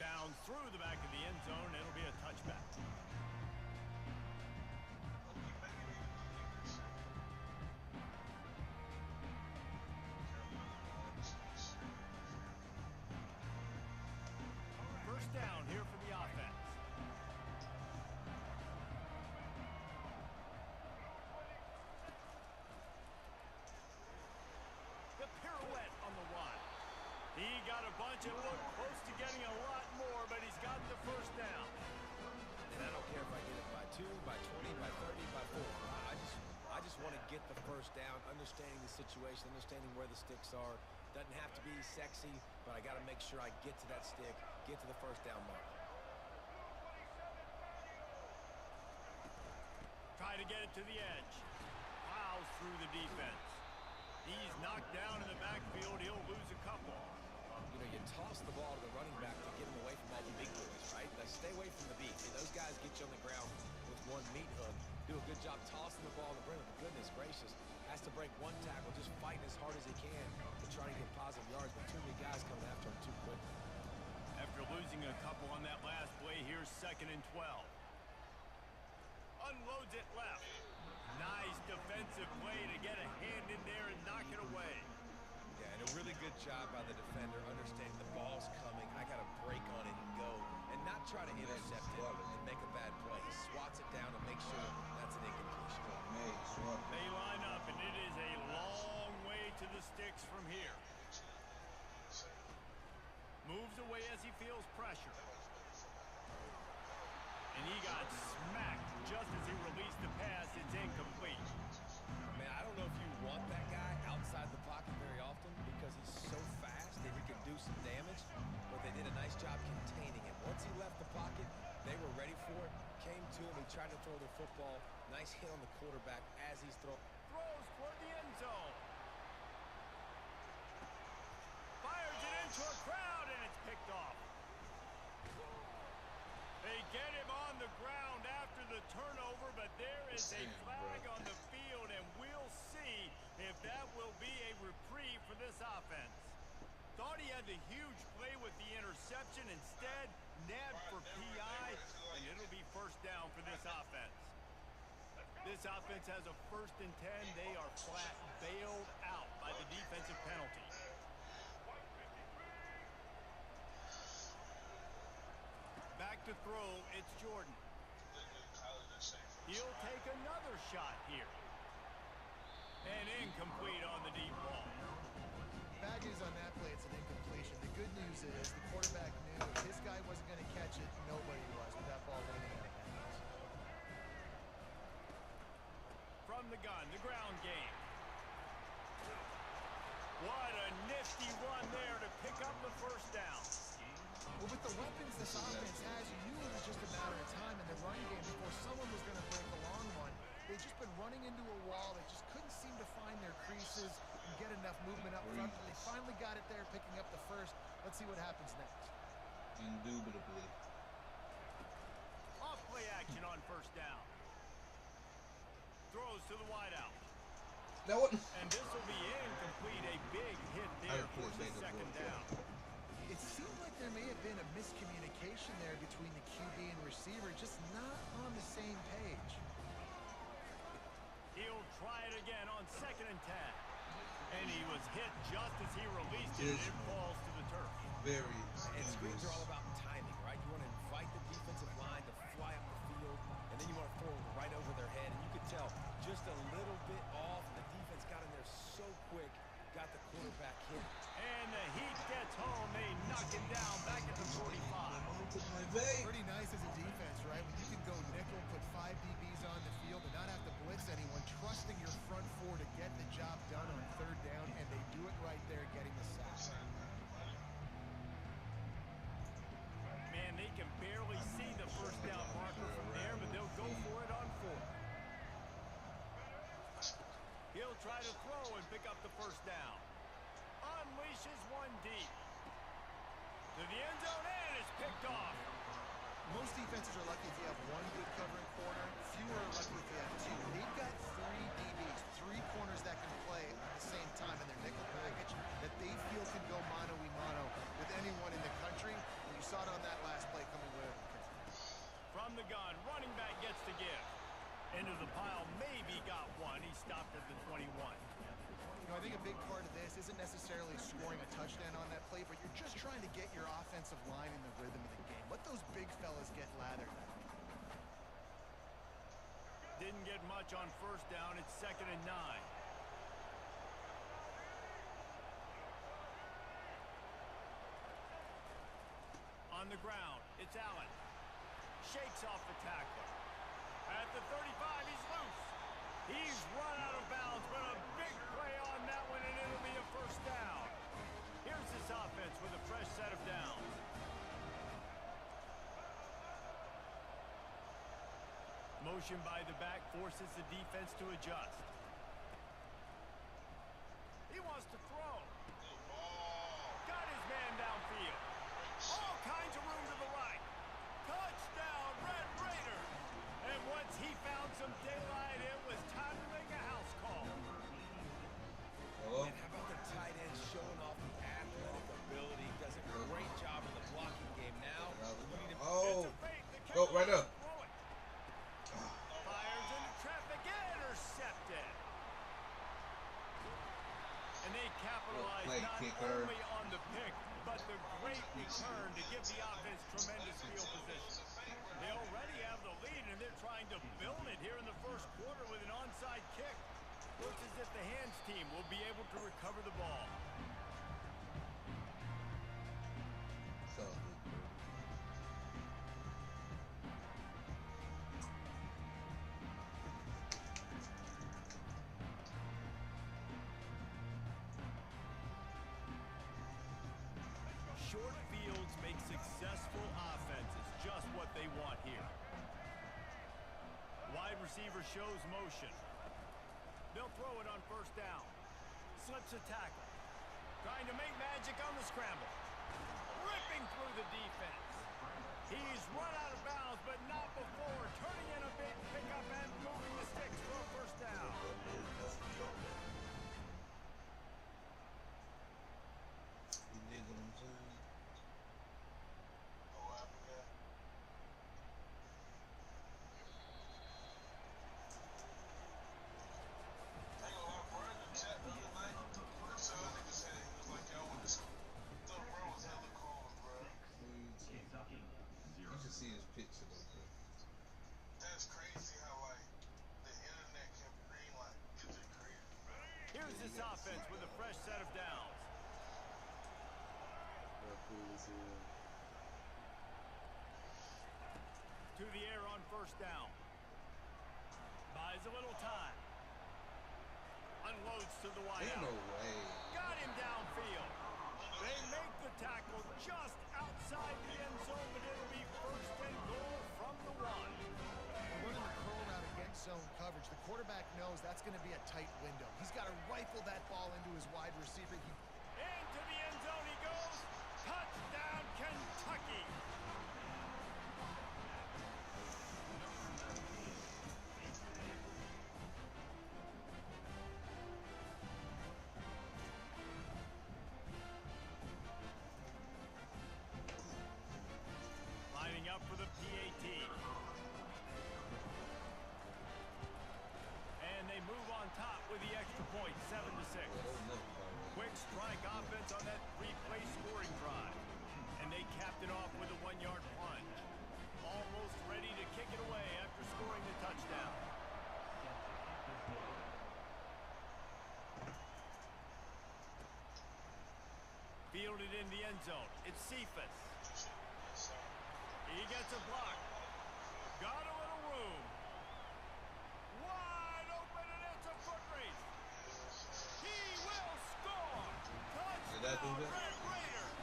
Bounds through the back of the end zone. It'll be a touchback. First down here for the offense. The pirouette on the wide. He got a bunch and looked close to getting a lot more, but he's got the first down. And I don't care if I get it by 2, by 20, by 30, by 4. I just want to get the first down, understanding the situation, understanding where the sticks are. Doesn't have to be sexy, but I got to make sure I get to that stick, get to the first down mark. Try to get it to the edge. Plows through the defense. He's knocked down in the backfield. He'll lose a couple. You know, you toss the ball to the running back to get him away from all the big boys, right? Like, stay away from the beat. See, those guys get you on the ground with one meat hook. Do a good job tossing the ball to Brennan. Goodness gracious. Has to break one tackle, just fighting as hard as he can to try to get positive yards, but too many guys coming after him too quick. After losing a couple on that last play, here's 2nd and 12. Unloads it left. Nice defensive play to get a hand in there and knock it away. Yeah, and a really good job by the defender, understanding the ball's coming. I got to break on it and go, and not try to intercept it and make a bad play. He swats it down and makes sure that's an incompletion. They line up, and it is a long way to the sticks from here. Moves away as he feels pressure. And he got smacked just as he released the pass. It's incomplete. Man, I don't know if you want that guy outside the pocket very often because he's so fast that he can do some damage, but they did a nice job containing him. Once he left the pocket, they were ready for it, came to him, he tried to throw the football. Nice hit on the quarterback as he's throwing. Throws toward the end zone. Fires it into a crowd, and it's picked off. They get him on the ground after the turnover, but there is a flag on the field, and we'll see if that will be a reprieve for this offense. Thought he had the huge play with the interception. Instead, nabbed for PI, and it'll be first down for this offense. This offense has a 1st and 10. They are flat bailed out by the defensive penalty. Back to throw, it's Jordan. He'll take another shot here. And incomplete on the deep ball. Bad news on that play, it's an incompletion. The good news is the quarterback knew if his guy wasn't going to catch it, nobody was with that ball landing in the hands. From the gun, the ground game. What a nifty run there to pick up the first down. Well, with the weapons this offense has, you knew it was just a matter of time in the run game before someone was going to break a long one. They've just been running into a wall. They just couldn't seem to find their creases and get enough movement up front. They finally got it there, picking up the first. Let's see what happens next. Indubitably. Off play action on first down. Throws to the wideout. Now what? And this will be incomplete. A big hit there for the 2nd down. It seemed like there may have been a miscommunication there between the QB and receiver, just not on the same page. He'll try it again on 2nd and 10. And he was hit just as he released it, and it falls to the turf. Very. And screens are all about timing, right? You want to invite the defensive line to fly up the field, and then you want to throw it right over their head. And you could tell just a little bit off, and the defense got in there so quick, got the quarterback hit. And the heat gets home. They knock him down back at the 45. Pretty nice as a defense, right? When you can go nickel, put 5 DBs on the field and not have to blitz anyone, trusting your front 4 to get the job done on 3rd down, and they do it right there, getting the sack. Man, they can barely see the first down marker from there, but they'll go for it on 4th. He'll try to throw and pick up the first down. Unleashes one deep. To the end zone, and it's picked off. Most defenses are lucky if you have 1 good covering corner. Fewer are lucky if you have 2. They've got 3 DBs, 3 corners that can play at the same time in their nickel package that they feel can go mano-a-mano with anyone in the country. And you saw it on that scoring a touchdown on that play, but you're just trying to get your offensive line in the rhythm of the game. Let those big fellas get lathered. Didn't get much on first down. It's 2nd and 9. On the ground, it's Allen. Shakes off the tackler. At the 35, he's loose. He's run out of bounds, but a big play on that one, and it'll be a first down. Here's this offense with a fresh set of downs. Motion by the back forces the defense to adjust. He wants to throw. Got his man downfield. All kinds of room to the right. Touchdown, Red Raiders. And once he found some daylight, it was time to make a house call. And how about the tight end showing off the athletic ability? Does a great job in the blocking game now. Oh, go right up. Fires into traffic, intercepted. And they capitalize not only on the pick, but the great return to give the offense tremendous field position. They already have the lead, and they're trying to build it here in the first quarter with an onside kick. Looks as if the hands team will be able to recover the ball. Short fields make successful offenses just what they want here. Wide receiver shows motion. They'll throw it on first down. Slips a tackle. Trying to make magic on the scramble. Ripping through the defense. He's run out of bounds, but not before. Turning in a big pickup and moving the sticks for a first down. See his picture though, bro. That's crazy how like the internet can bring like get it creative. Here's this offense with a fresh set of downs. To the air on first down. Buys a little time. Unloads to the wide Ain't out. no way. Got him downfield. They make the tackle just outside the end zone, but it'll be first and goal from the 1. Running the curl route against zone coverage, the quarterback knows that's going to be a tight window. He's got to rifle that ball into his wide receiver. Into the end zone he goes. Touchdown, Kentucky. Lining up for the PAT. And they move on top with the extra point, 7-6. Quick strike offense on that 3-play scoring drive. And they capped it off with a 1-yard plunge. Almost ready to kick it away after scoring the touchdown. Fielded in the end zone. It's Cephas. He gets a block. Got a little room. Wide open, and it's a foot race. He will score. Touchdown, Red Raiders.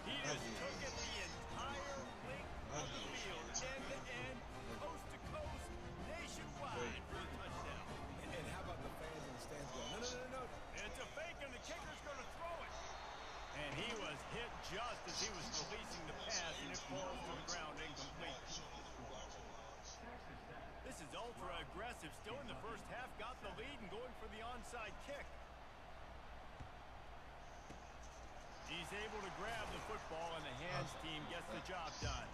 He just took it the entire length of the field, end to end, coast to coast, nationwide for a touchdown. And how about the fans in the stands going, no. It's a fake, and the kicker's going to throw it. And he was hit just as he was releasing the pass, and it falls to the ground incomplete. This is ultra aggressive. Still in the first half, got the lead and going for the onside kick. He's able to grab the football, and the hands team gets the job done.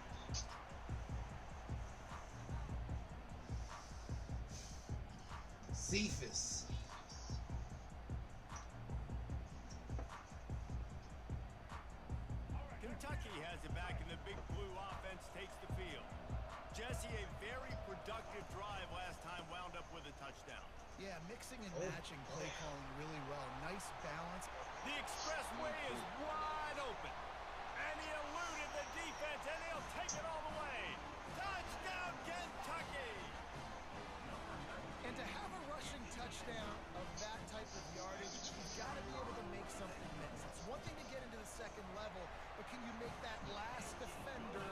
Cephas. has it back, and the big blue offense takes the field. Jesse, a very productive drive last time wound up with a touchdown. Yeah, mixing and matching play calling really well. Nice balance. The expressway is wide open. And he eluded the defense, and he'll take it all the way. Touchdown, Kentucky! And to have a rushing touchdown of that type of yardage, you've got to be able to make something miss. It's one thing to get into the second level, but can you make that last defender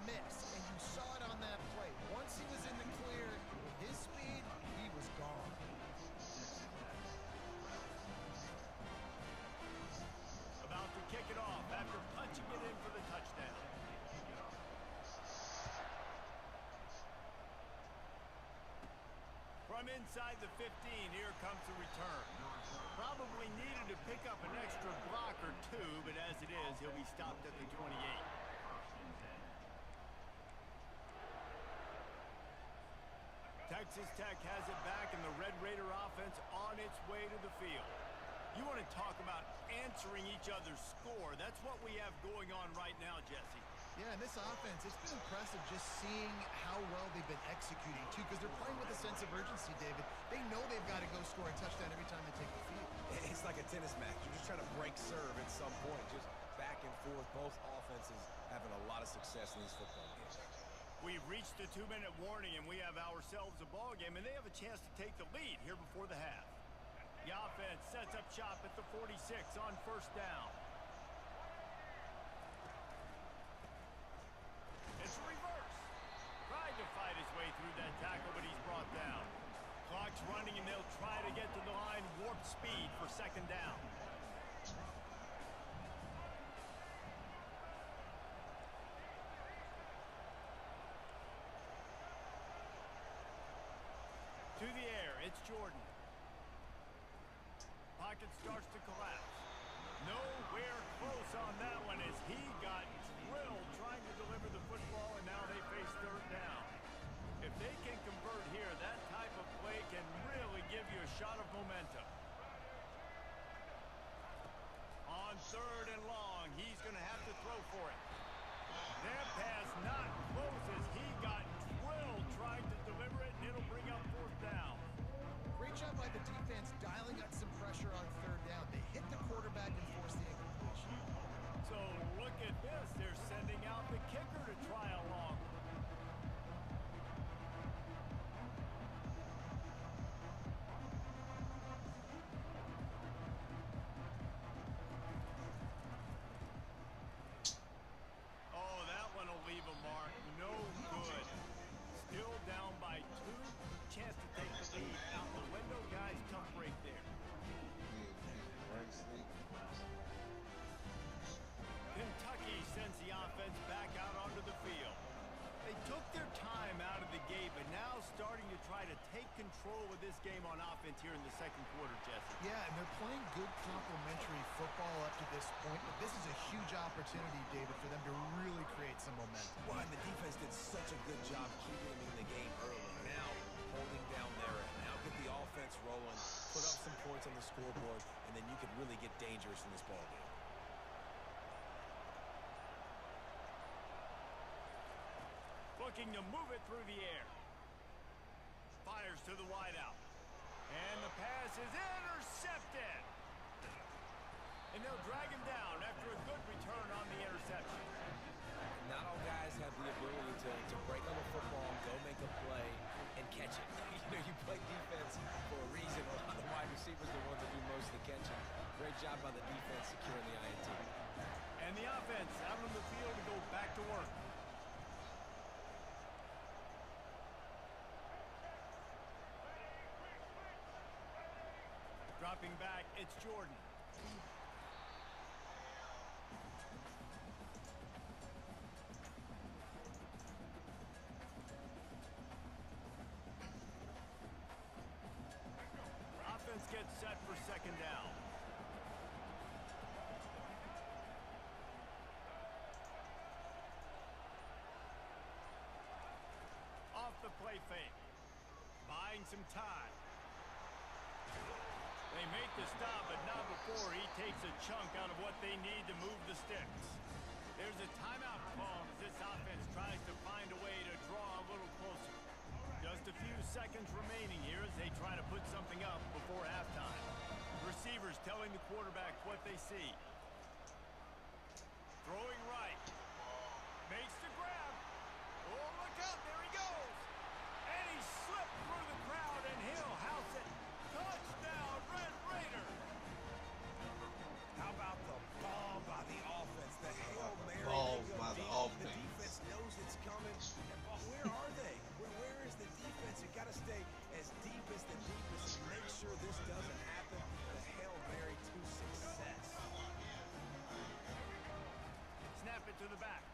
miss? And you saw it on that play. Once he was in the clear, with his speed, he was gone. About to kick it off after punching it in for the touchdown. From inside the 15, here comes the return. Probably needed to pick up an extra block or two, but as it is, he'll be stopped at the 28. Texas Tech has it back, and the Red Raider offense on its way to the field. You want to talk about answering each other's score. That's what we have going on right now, Jesse. Yeah, and this offense, it's been impressive just seeing how well they've been executing, too, because they're playing with a sense of urgency, David. They know they've got to go score a touchdown every time they take the field. It's like a tennis match. You're just trying to break serve at some point, just back and forth. Both offenses having a lot of success in these football games. We've reached the 2-minute warning, and we have ourselves a ball game, and they have a chance to take the lead here before the half. The offense sets up shop at the 46 on first down. It's a reverse. Tried to fight his way through that tackle, but he's brought down. Clock's running, and they'll try to get to the line warp speed for second down. To the air, it's Jordan. Pocket starts to collapse. Nowhere close on that one as he got drilled trying to deliver the football, and now they face third down. If they can convert here, that type of play can really give you a shot of momentum. On third and long, he's going to have to throw for it. That pass not close as he got drilled trying to deliver it, and it'll bring up fourth down. Great job by the defense dialing up some pressure on third down. They hit the quarterback and forced the incompletion. So look at this. They're sending out the kicker to try a long. Oh, that one will leave a mark. No good. Still down by 2. Chance to take the lead out the window, guys. Tough break there. Kentucky sends the offense back out onto the field. They took their time out of the gate, but now starting to try to take control of this game on offense here in the second quarter, Jesse. Yeah, and they're playing good complementary football up to this point, but this is a huge opportunity, David, for them to really create some momentum. Well, and the defense did such a good job keeping them in the game early. Now, holding down their end. Now get the offense rolling, put up some points on the scoreboard, and then you could really get dangerous in this ball game. Looking to move it through the air. Fires to the wideout. And the pass is intercepted. And they'll drag him down after a good return on the interception. Not all guys have the ability to break on the football, go make a play, and catch it. You play defense for a reason. A lot of the wide receivers are the ones that do most of the catching. Great job by the defense securing the INT. And the offense out on the field to go back to work. Dropping back, it's Jordan. Offense gets set for second down. Off the play fake. Buying some time. They make the stop, but not before he takes a chunk out of what they need to move the sticks. There's a timeout called as this offense tries to find a way to draw a little closer. Just a few seconds remaining here as they try to put something up before halftime. Receivers telling the quarterback what they see. Throwing right. Makes the grab. Oh, look out. There he goes. And he slipped through the crowd, and he'll house it. Touchdown, Red Raider. How about the ball by the offense? The Hail Mary. Balls by the The offense. defense knows it's coming. But where are they? Where is the defense? You got to stay as deep as the deepest and make sure this doesn't happen. The Hail Mary to success. Snap it to the back.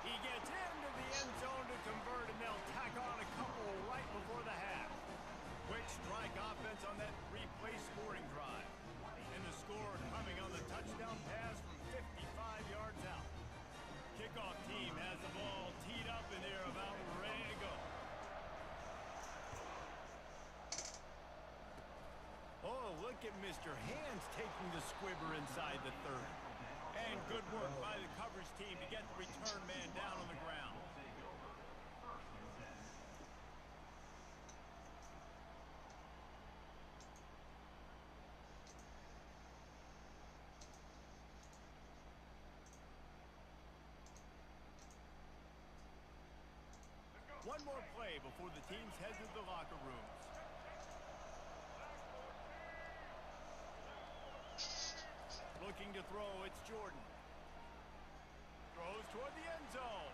He gets into the end zone to convert, and they'll tack on a couple right before the half. Quick strike offense on that replay scoring drive. And the score coming on the touchdown pass from 55 yards out. Kickoff team has the ball teed up, and they're about ready to go. Oh, look at Mr. Hands taking the squibber inside the 30. And good work by the coverage team to get the return man down on the ground. One more play before the teams head to the locker rooms. Looking to throw, it's Jordan. Throws toward the end zone.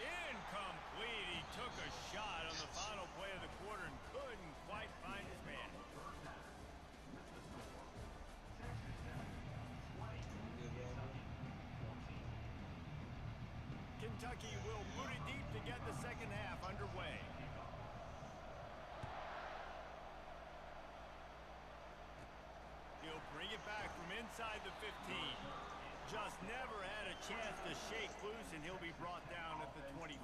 Incomplete. He took a shot on the final play of the quarter and couldn't quite find his man. Kentucky will boot it deep to get the second half underway. He'll bring it back from inside the 15. Just never had a chance to shake loose, and he'll be brought down at the 24.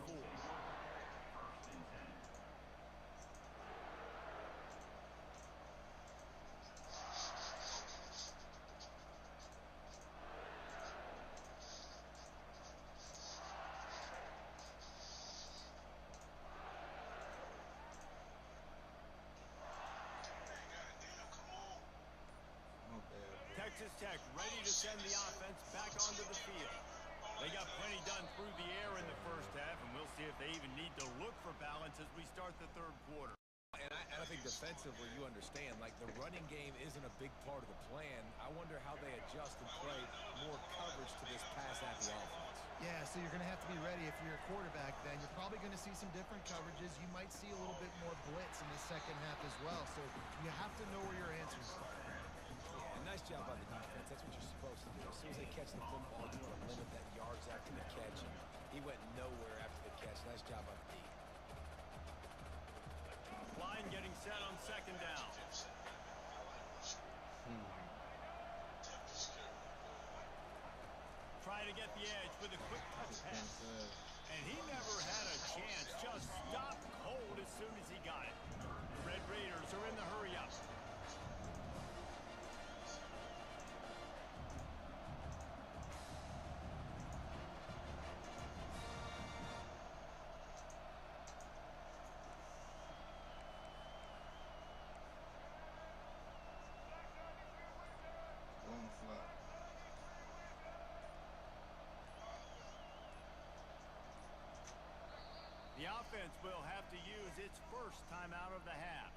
Texas Tech ready to send the offense back onto the field. They got plenty done through the air in the first half, and we'll see if they even need to look for balance as we start the third quarter. And I think defensively, you understand, like the running game isn't a big part of the plan. I wonder how they adjust and play more coverage to this pass-happy offense. Yeah, so you're going to have to be ready if you're a quarterback then. You're probably going to see some different coverages. You might see a little bit more blitz in the second half as well. So you have to know where your answers are. Nice job by the defense. That's what you're supposed to do. As soon as they catch the football, you want to limit that yards after the catch. And he went nowhere after the catch. Nice job by the D. Line getting set on second down. Try to get the edge with a quick touch pass. And he never had a chance. Just stopped cold as soon as he got it. The Red Raiders are in the hurry-up. The offense will have to use its first timeout of the half.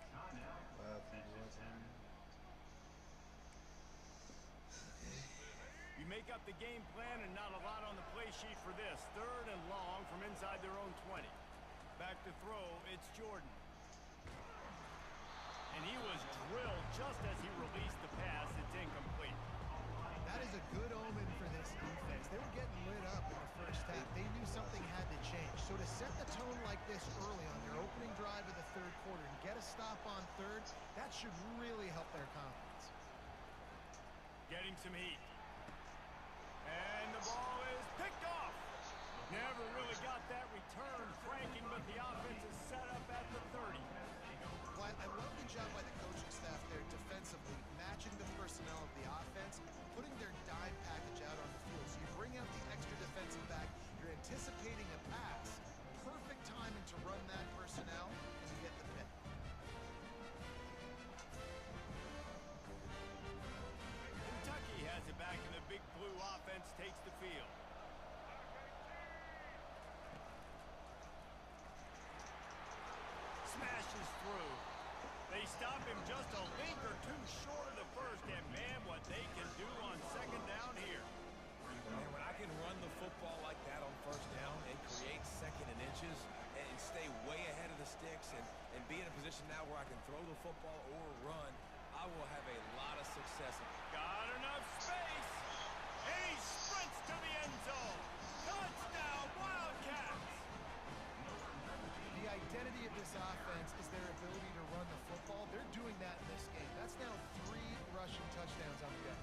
You make up the game plan and not a lot on the play sheet for this. Third and long from inside their own 20. Back to throw, it's Jordan. And he was drilled just as he released the pass. It's incomplete. That is a good omen for this defense. They were getting lit up in the first half. They knew something had to change. So to set the tone like this early on their opening drive of the third quarter and get a stop on third, that should really help their confidence. Getting some heat. And the ball is picked off. Never really got that return cranking, but the offense is set up at the 30. Well, I love the job by the coaching staff there defensively, matching the personnel of the offense, field. Smashes through. They stop him just a link or two short of the first, and man, what they can do on second down here. And when I can run the football like that on first down and create second and inches and stay way ahead of the sticks and be in a position now where I can throw the football or run, I will have a lot of success. Got enough space. And he sprints to the end zone. Touchdown, Wildcats. The identity of this offense is their ability to run the football. They're doing that in this game. That's now 3 rushing touchdowns on the day.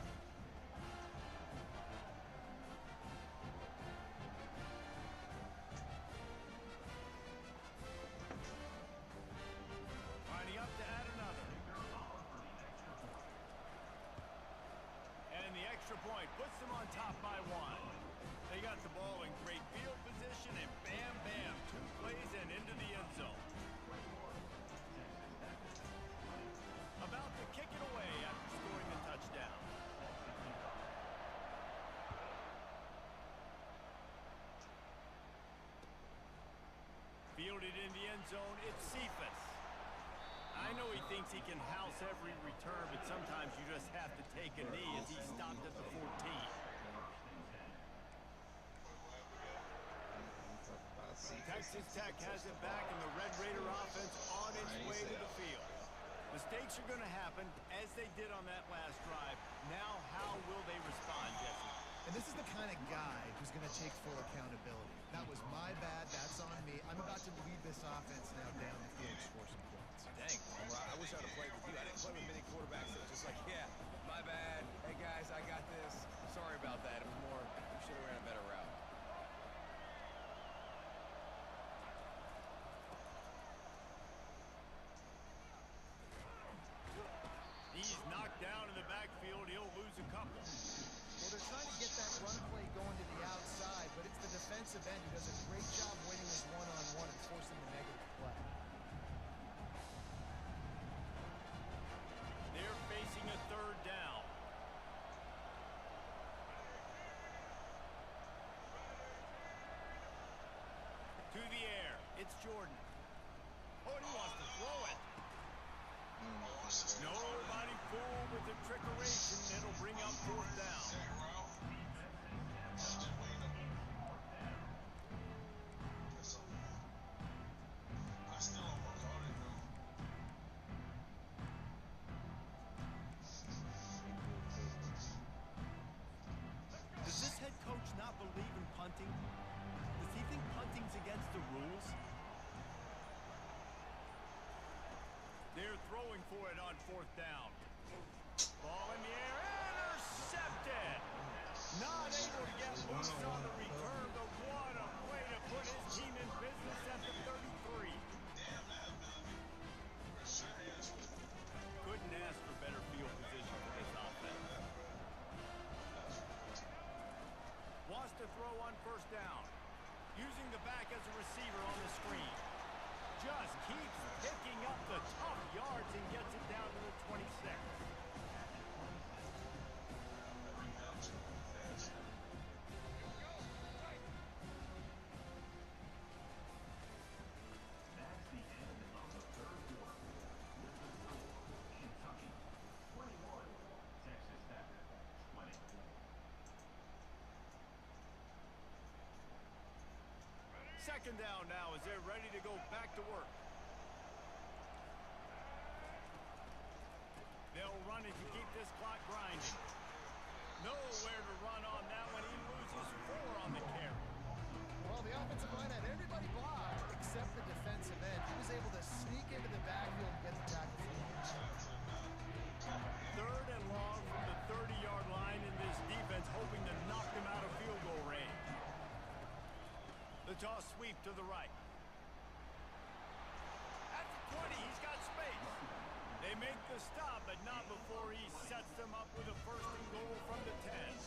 Lining up to add another. And the extra point puts them on top by 1. They got the ball in great field position, and bam, bam, 2 plays and into the end zone. About to kick it away after scoring the touchdown. Fielded in the end zone, it's Cephas. I know he thinks he can house every return, but sometimes you just have to take a knee as he stopped at the 14. Texas Tech has it back, and the Red Raider offense on its way to the field. Mistakes are going to happen, as they did on that last drive. Now, how will they respond, Jesse? And this is the kind of guy who's going to take full accountability. That was my bad. That's on me. I'm about to lead this offense now down the field to score some points. Dang, I wish I'd have played with you. I didn't play with many quarterbacks that was just like, yeah, my bad. Hey, guys, I got this. Sorry about that. It was more, you should have ran a better route. He's knocked down in the backfield. He'll lose a couple. Well, they're trying to get that run play going to the outside, but it's the defensive end who does a great job winning his one-on-one and forcing the negative play. They're facing a third down. To the air. It's Jordan. Oh, and he wants to throw it. Nobody fooled with the trickeration. It'll bring up fourth down. Does this head coach not believe in punting? Does he think punting's against the rules? They're throwing for it on fourth down. Ball in the air, intercepted. Not able to get loose on the return, but what a way to put his team in business at the 33. Couldn't ask for better field position for this offense. Wants to throw on first down. Using the back as a receiver on the screen. Just keeps picking up the tough yards and gets it down to the 26. Second down now as they're ready to go back to work. They'll run it to keep this clock grinding. Nowhere to run on that one. He loses 4 on the carry. Well, the offensive line had everybody blocked except the defensive end. He was able to sneak into the backfield and get the tackle. Third and long from the 30-yard line, in this defense hoping to knock them out of field goal range. The toss sweep to the right. At the 20, he's got space. They make the stop, but not before he sets them up with a first and goal from the 10.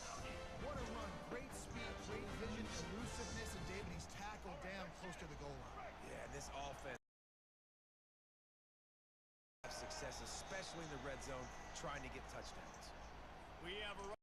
What a run. Great speed, great vision, elusiveness, and David, he's tackled down close to the goal line. Yeah, this offense have success, especially in the red zone, trying to get touchdowns. We have a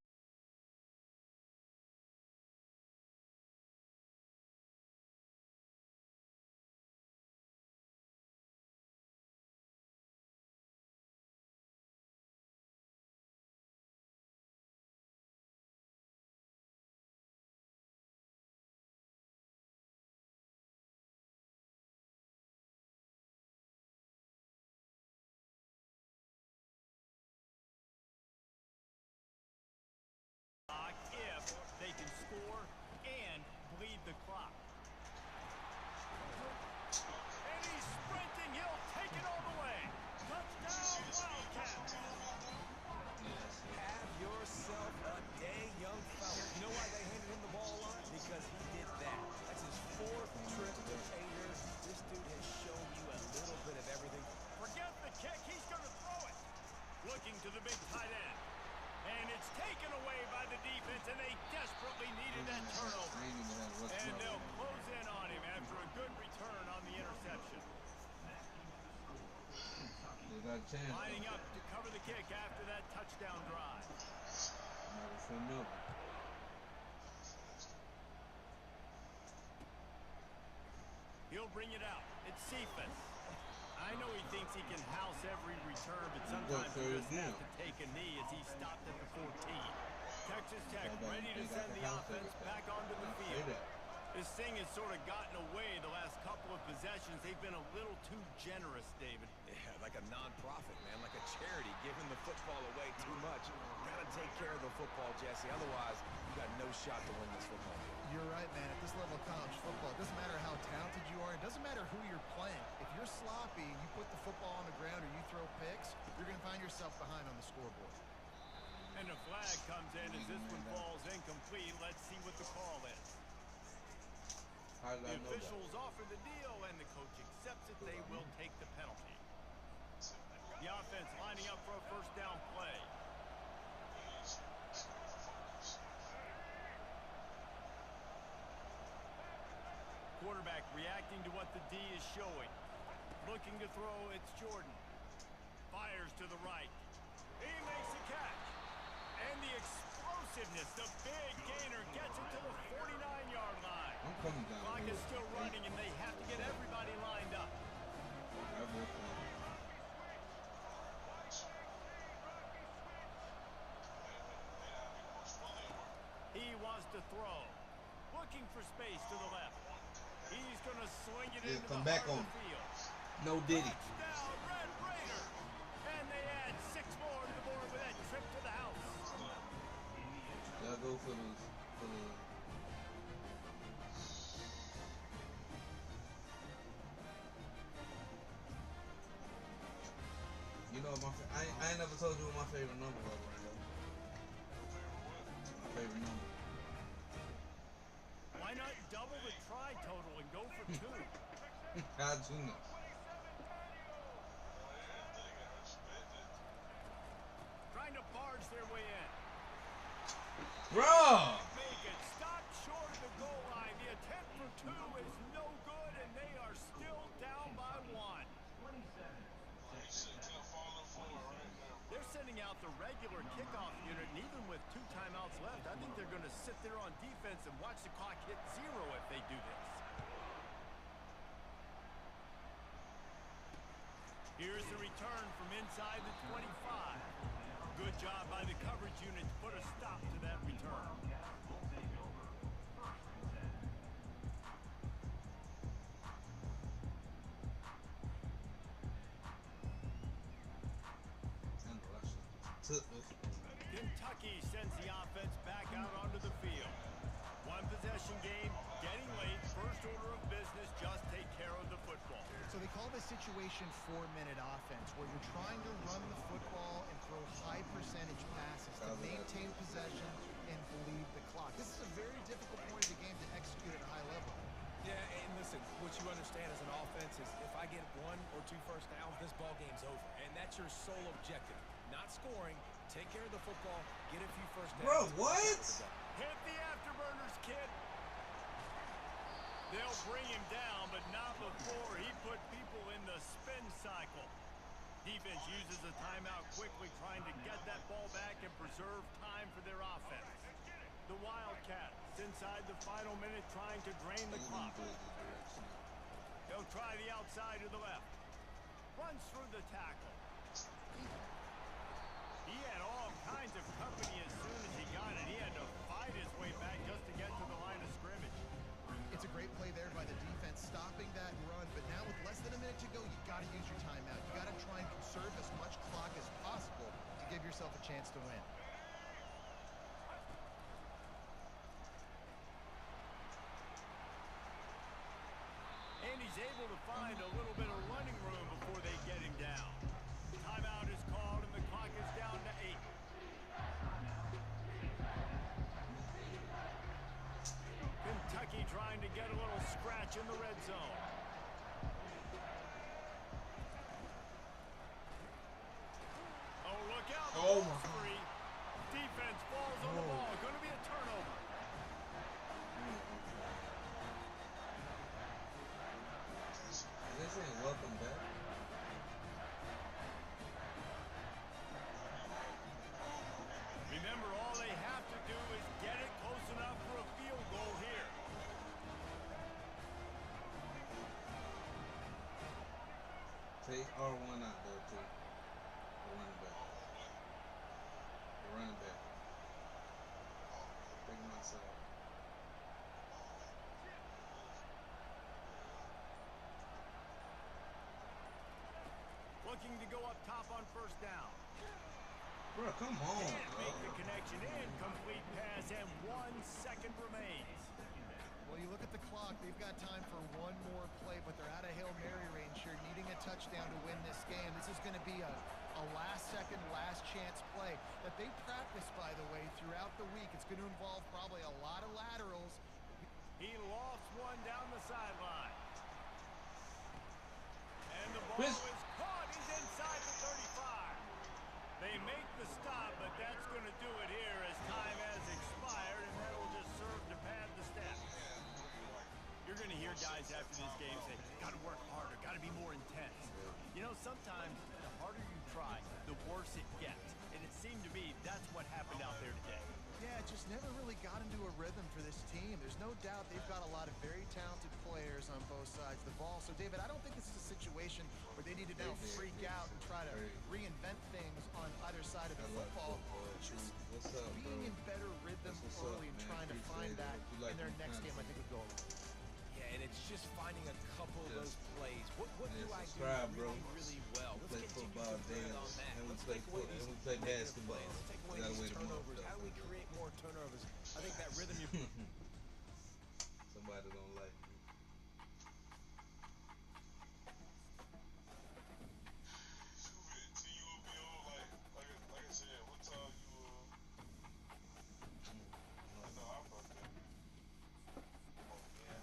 got a chance. Lining up to cover the kick after that touchdown drive. Never say never. He'll bring it out. It's Cephas. I know he thinks he can house every return, but sometimes he just has to take a knee as he stopped at the 14. Texas Tech ready to send the offense back onto the field. This thing has sort of gotten away the last couple of possessions. They've been a little too generous, David. Yeah, like a non-profit, man, like a charity, giving the football away too much. Gotta take care of the football, Jesse. Otherwise, you got no shot to win this football game. You're right, man. At this level of college football, it doesn't matter how talented you are. It doesn't matter who you're playing. If you're sloppy and you put the football on the ground or you throw picks, you're going to find yourself behind on the scoreboard. And the flag comes in as this one falls incomplete. Let's see what the call is. The officials offer the deal, and the coach accepts it. They will take the penalty. The offense lining up for a first down play. Quarterback reacting to what the D is showing. Looking to throw, it's Jordan. Fires to the right. He makes a catch. And the explosiveness, the big gainer gets it to the 49-yard line. I'm coming down. Clock is still running, and they have to get everybody lined up. He wants to throw. Looking for space to the left. He's going to swing it into come the back heart on. of the field. No Diddy. Touchdown, Red Raider. And they add 6 more to the board with that trip to the house. Y'all go for the You know, I ain't never told you what my favorite number was, right? My favorite number. Why not double the try total and go for 2? How'd you know? Trying to barge their way in. Bro! Make it stop short of the goal line. The attempt for 2 is no good, and they are still down by 1. They're sending out the regular kickoff unit, and even with 2 timeouts left, I think they're going to sit there on defense and watch the clock hit 0 if they do this. Here's the return from inside the 25. Good job by the coverage unit to put a stop to that return. Kentucky sends the offense back out onto the field. 1 possession game, getting late, first order of business, just take care of the football. So they call this situation 4-minute offense, where you're trying to run the football and throw high percentage passes to maintain possession and bleed the clock. This is a very difficult point of the game to execute at a high level. Yeah, and listen, what you understand as an offense is if I get 1 or 2 first downs, this ball game's over. And that's your sole objective. Not scoring, take care of the football, get a few first downs. Bro, what? Hit the afterburners, kid. They'll bring him down, but not before he put people in the spin cycle. Defense uses a timeout quickly, trying to get that ball back and preserve time for their offense. The Wildcats inside the final minute, trying to drain the clock. They'll try the outside to the left. Runs through the tackle. He had all kinds of company as soon as he got it. He had to fight his way back just to get to the line of scrimmage. It's a great play there by the defense, stopping that run. But now with less than a minute to go, you got to use your timeout. You got to try and conserve as much clock as possible to give yourself a chance to win. And he's able to find a little bit of running room before they get him down. Timeout is called, and the clock is down to 8. Kentucky trying to get a little scratch in the red zone. Oh, look out. Oh, my God. Free. Defense falls on the ball. Going to be a turnover. This ain't welcome back. Or one out there too. The running back. The running back. Take him outside. Looking to go up top on first down. Bro, come on. And make the connection. Incomplete pass, and 1 second remains. Well, you look at the clock, they've got time for one more play, but they're out of Hail Mary range here, needing a touchdown to win this game. This is going to be a last-second, last-chance play that they practice, by the way, throughout the week. It's going to involve probably a lot of laterals. He lost one down the sideline. And the ball is caught. He's inside the 35. They make the stop, but that's going to do it here as time has expired, and that'll just serve to pad the stats. You're going to hear guys after this game say, got to work harder, got to be more intense. You know, sometimes the harder you try, the worse it gets. And it seemed to me that's what happened out there today. Yeah, it just never really got into a rhythm for this team. There's no doubt they've got a lot of very talented players on both sides of the ball. So, David, I don't think this is a situation where they need to now freak out and try to reinvent things on either side of the football. Just being in better rhythm early and trying to find that in their next game, I think would go a long way. Yeah, and it's just finding a couple of those plays. What do I do really, really well? Play Let's football, continue to build on that. and we Let's play take away these play basketball. Let's take away Gotta these wait a month, turnovers. though. How do we create more turnovers? I think that rhythm you Somebody don't like me. Like I said, what time you I know I'm about to. Oh yeah.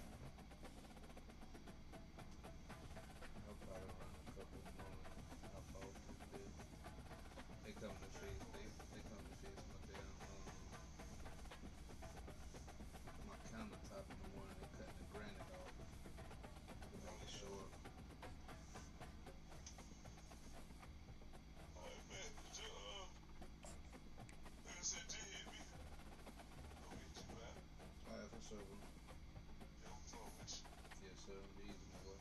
I'll probably run a couple more. I'll fall through this. They come to face. They come to face my damn my countertop in the morning. They cutting the granite off to make it short. Alright, man. Like I said, J hit me. Don't get too bad. Alright, for sure. Bro. Yeah, I'm talking with you. Yes, sir. Be easy, my boy.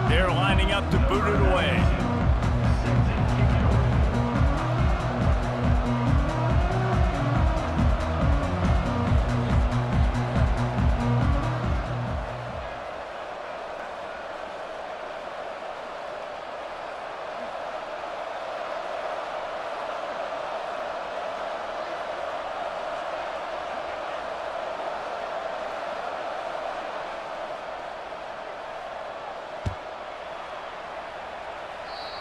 They're lining up to boot it away.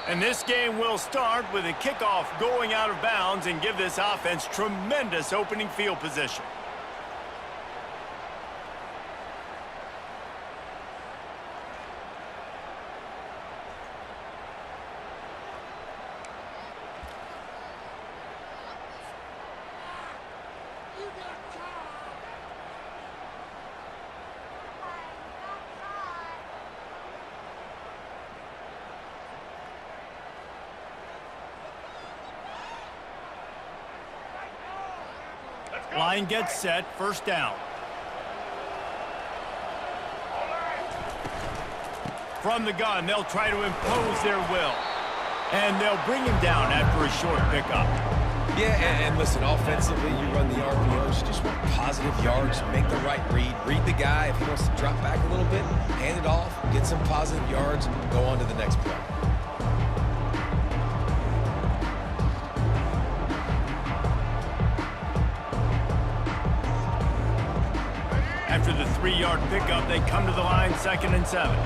And this game will start with a kickoff going out of bounds and give this offense tremendous opening field position. Line gets set, first down. From the gun, they'll try to impose their will. And they'll bring him down after a short pickup. Yeah, and listen, offensively, you run the RPOs, you just want positive yards, make the right read the guy. If he wants to drop back a little bit, hand it off, get some positive yards, go on to the next play. After the 3-yard pickup, they come to the line, 2nd and 7.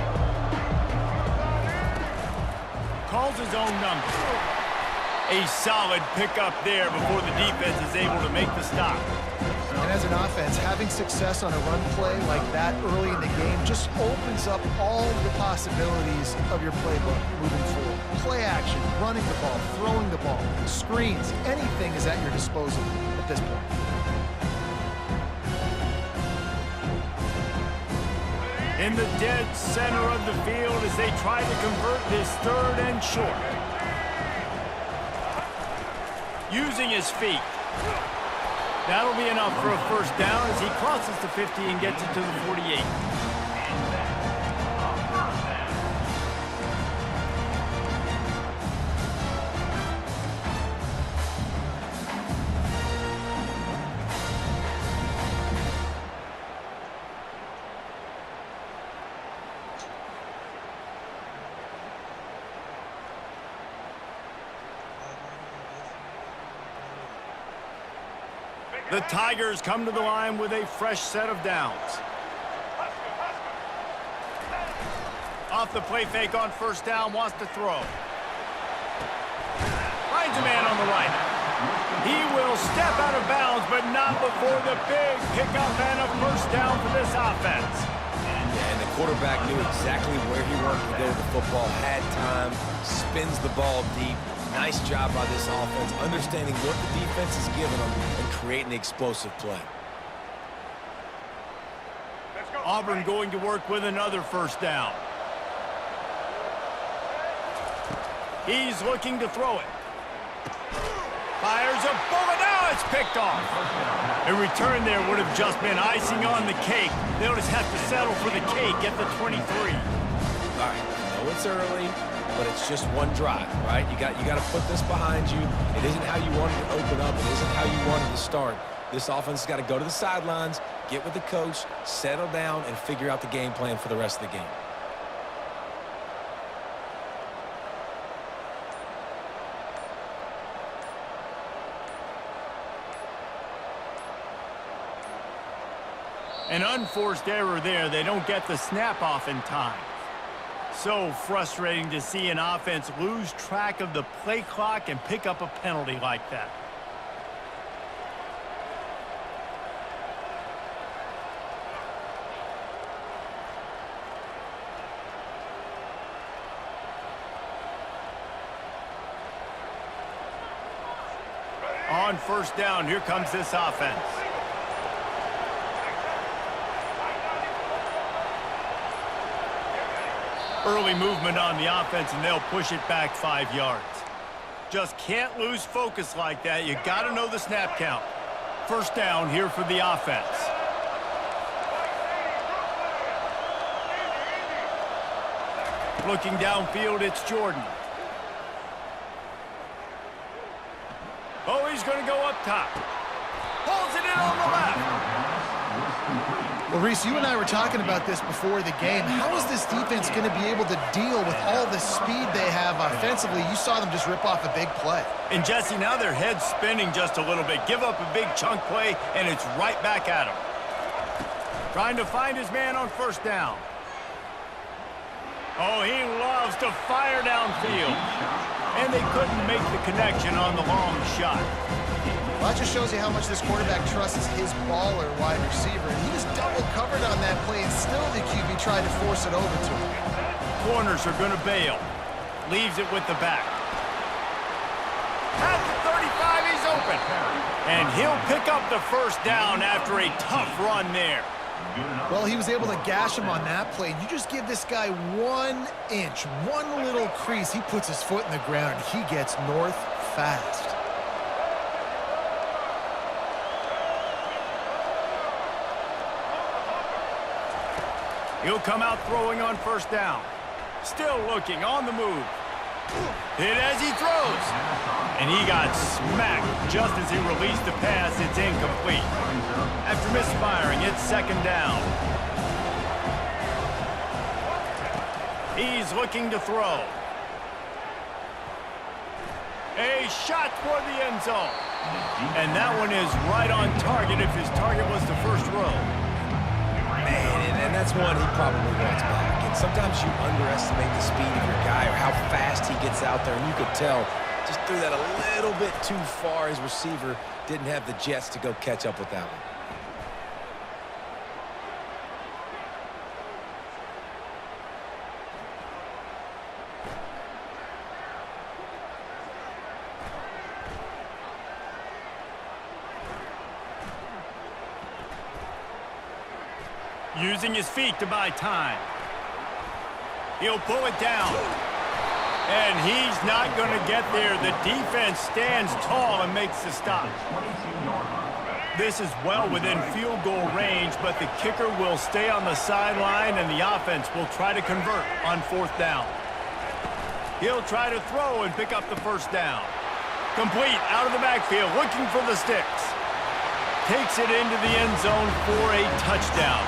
Calls his own number. A solid pickup there before the defense is able to make the stop. And as an offense, having success on a run play like that early in the game just opens up all the possibilities of your playbook moving forward. Play action, running the ball, throwing the ball, screens, anything is at your disposal at this point. In the dead center of the field as they try to convert this 3rd and short. Using his feet. That'll be enough for a first down as he crosses the 50 and gets it to the 48. The Tigers come to the line with a fresh set of downs. Off the play fake on first down, wants to throw. Finds a man on the right. He will step out of bounds, but not before the big pickup and a first down for this offense. Yeah, and the quarterback knew exactly where he wanted to go with the football, had time, spins the ball deep. Nice job by this offense, understanding what the defense is giving them and creating the explosive play. Auburn going to work with another first down. He's looking to throw it. Fires a bullet. Now it's picked off. A return there would have just been icing on the cake. They'll just have to settle for the cake at the 23. All right, I know it's early, but it's just one drive, right? You got to put this behind you. It isn't how you wanted to open up. It isn't how you wanted to start. This offense has got to go to the sidelines, get with the coach, settle down, and figure out the game plan for the rest of the game. An unforced error there. They don't get the snap off in time. So frustrating to see an offense lose track of the play clock and pick up a penalty like that. On first down, here comes this offense. Early movement on the offense, and they'll push it back 5 yards. Just can't lose focus like that. You got to know the snap count. First down here for the offense. Looking downfield, it's Jordan. Oh, he's going to go up top. Pulls it in on the left. Well, Reese, you and I were talking about this before the game. How is this defense going to be able to deal with all the speed they have offensively? You saw them just rip off a big play. And Jesse, now their head's spinning just a little bit. Give up a big chunk play, and it's right back at him. Trying to find his man on first down. Oh, he loves to fire downfield. And they couldn't make the connection on the long shot. Well, that just shows you how much this quarterback trusts his baller wide receiver. And he was double covered on that play, and still the QB tried to force it over to him. Corners are going to bail. Leaves it with the back. At the 35, he's open. And he'll pick up the first down after a tough run there. Well, he was able to gash him on that play. You just give this guy 1 inch, one little crease, he puts his foot in the ground, and he gets north fast. He'll come out throwing on first down. Still looking, on the move. Hit as he throws. And he got smacked just as he released the pass. It's incomplete. After misfiring, it's second down. He's looking to throw. A shot toward the end zone. And that one is right on target if his target was the first row. Man, and that's one he probably wants back. And sometimes you underestimate the speed of your guy or how fast he gets out there. And you could tell just threw that a little bit too far. His receiver didn't have the jets to go catch up with that one. Using his feet to buy time. He'll pull it down. And he's not going to get there. The defense stands tall and makes the stop. This is well within field goal range, but the kicker will stay on the sideline and the offense will try to convert on fourth down. He'll try to throw and pick up the first down. Complete out of the backfield, looking for the sticks. Takes it into the end zone for a touchdown.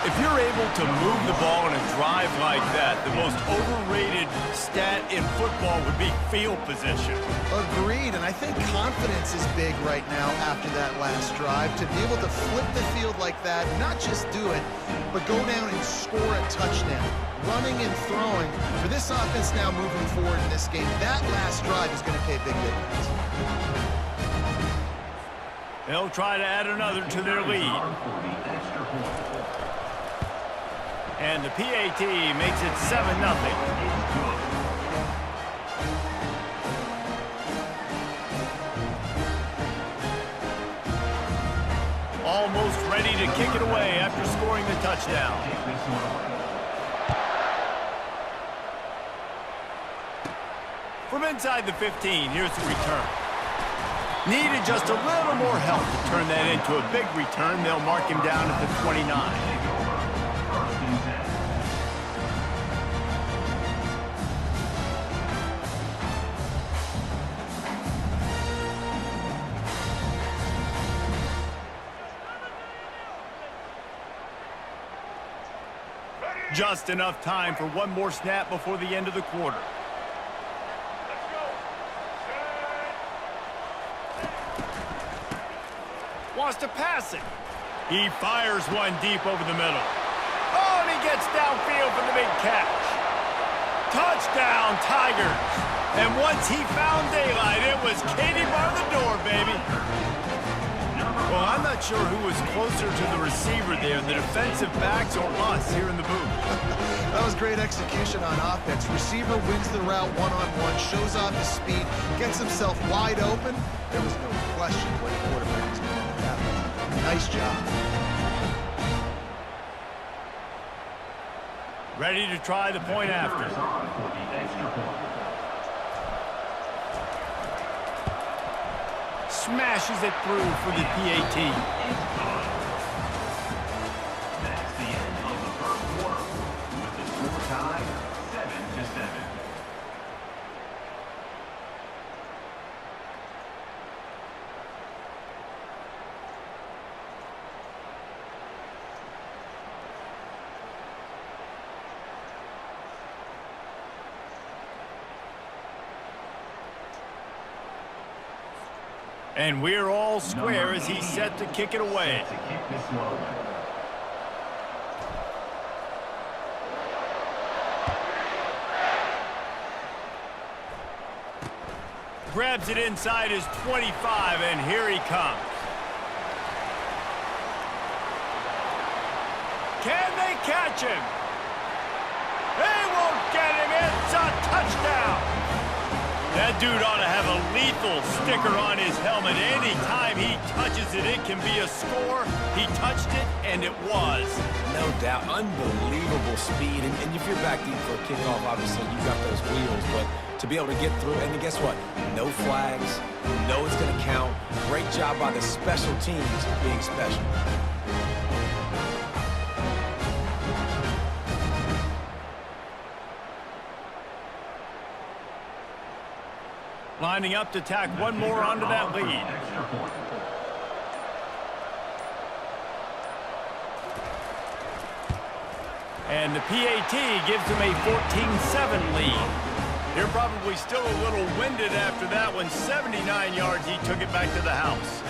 If you're able to move the ball in a drive like that, the most overrated stat in football would be field position. Agreed, and I think confidence is big right now after that last drive. To be able to flip the field like that, not just do it, but go down and score a touchdown. Running and throwing. For this offense now moving forward in this game, that last drive is going to pay big dividends. They'll try to add another to their lead. And the PAT makes it 7-0. Almost ready to kick it away after scoring the touchdown. From inside the 15, here's the return. Needed just a little more help to turn that into a big return. They'll mark him down at the 29. Just enough time for one more snap before the end of the quarter. Wants to pass it. He fires one deep over the middle. Oh, and he gets downfield for the big catch. Touchdown, Tigers. And once he found daylight, it was Katie bar the door, baby. Well, I'm not sure who was closer to the receiver there, the defensive backs or us here in the booth. That was great execution on offense. Receiver wins the route one-on-one, shows off his speed, gets himself wide open. There was no question what the quarterback was going to do with that one. Nice job. Ready to try the point after. Smashes it through for the PAT. That's the end of the first quarter, with the score tied 7-7. And we're all square as he's set to kick it away. Grabs it inside his 25, and here he comes. Can they catch him? They won't get him. It's a touchdown. That dude ought to have a lethal sticker on his helmet. Anytime he touches it, it can be a score. He touched it, and it was. No doubt. Unbelievable speed. And if you're back deep for a kickoff, obviously you got those wheels. But to be able to get through, and guess what? No flags. You know it's going to count. Great job by the special teams being special. Lining up to tack one more onto that lead. And the PAT gives them a 14-7 lead. They're probably still a little winded after that one. 79 yards, he took it back to the house.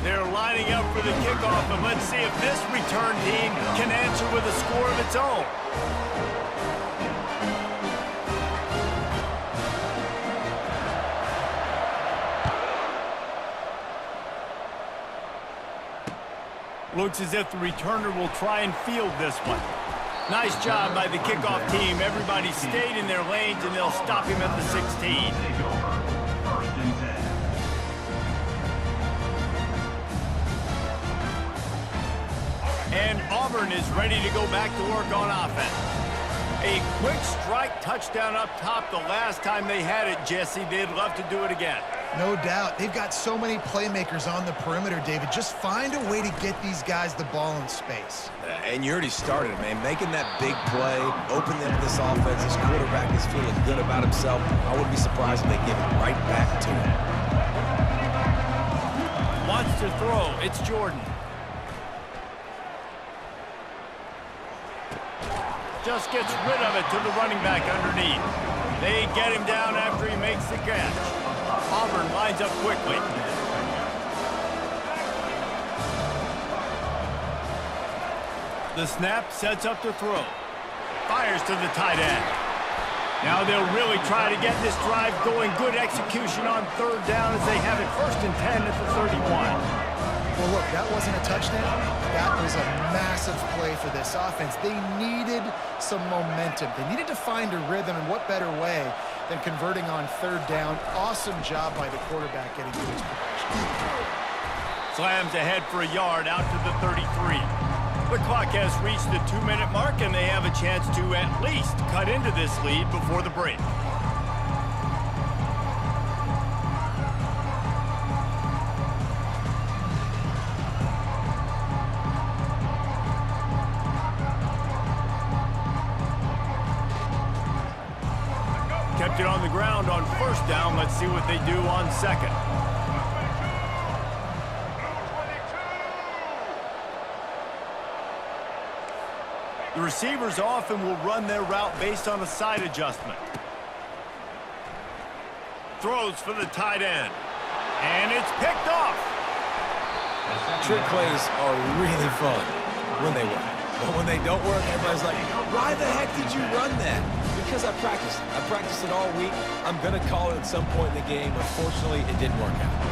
They're lining up for the kickoff, and let's see if this return team can answer with a score of its own. Looks as if the returner will try and field this one. Nice job by the kickoff team. Everybody stayed in their lanes, and they'll stop him at the 16. And Auburn is ready to go back to work on offense. A quick strike touchdown up top the last time they had it, Jesse. They'd love to do it again. No doubt. They've got so many playmakers on the perimeter, David. Just find a way to get these guys the ball in space. And you already started, man. Making that big play, opening up this offense. This quarterback is feeling good about himself. I wouldn't be surprised if they give it right back to him. Wants to throw. It's Jordan. Just gets rid of it to the running back underneath. They get him down after he makes the catch. Auburn lines up quickly. The snap sets up to throw. Fires to the tight end. Now they'll really try to get this drive going. Good execution on third down as they have it 1st and 10 at the 31. Well, look, that wasn't a touchdown. That was a massive play for this offense. They needed some momentum. They needed to find a rhythm, and what better way than converting on third down. Awesome job by the quarterback getting to his progression. Slams ahead for a yard out to the 33. The clock has reached the 2-minute mark, and they have a chance to at least cut into this lead before the break. Kept it on the ground on 1st down. Let's see what they do on 2nd. The receivers often will run their route based on a side adjustment. Throws for the tight end. And it's picked off. Trick plays are really fun when they work. But when they don't work, everybody's like, why the heck did you run that? Because I practiced it. I practiced it all week. I'm going to call it at some point in the game. Unfortunately, it didn't work out.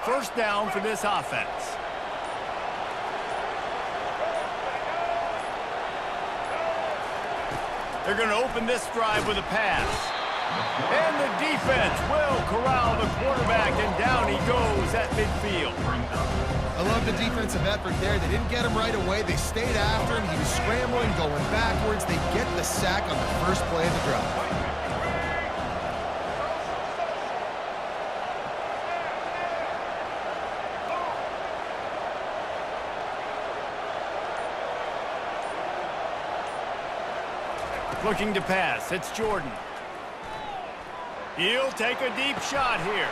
First down for this offense. They're going to open this drive with a pass. And the defense will corral the quarterback, and down he goes at midfield. I love the defensive effort there. They didn't get him right away. They stayed after him. He was scrambling, going backwards. They get the sack on the first play of the drive. Looking to pass. It's Jordan. He'll take a deep shot here.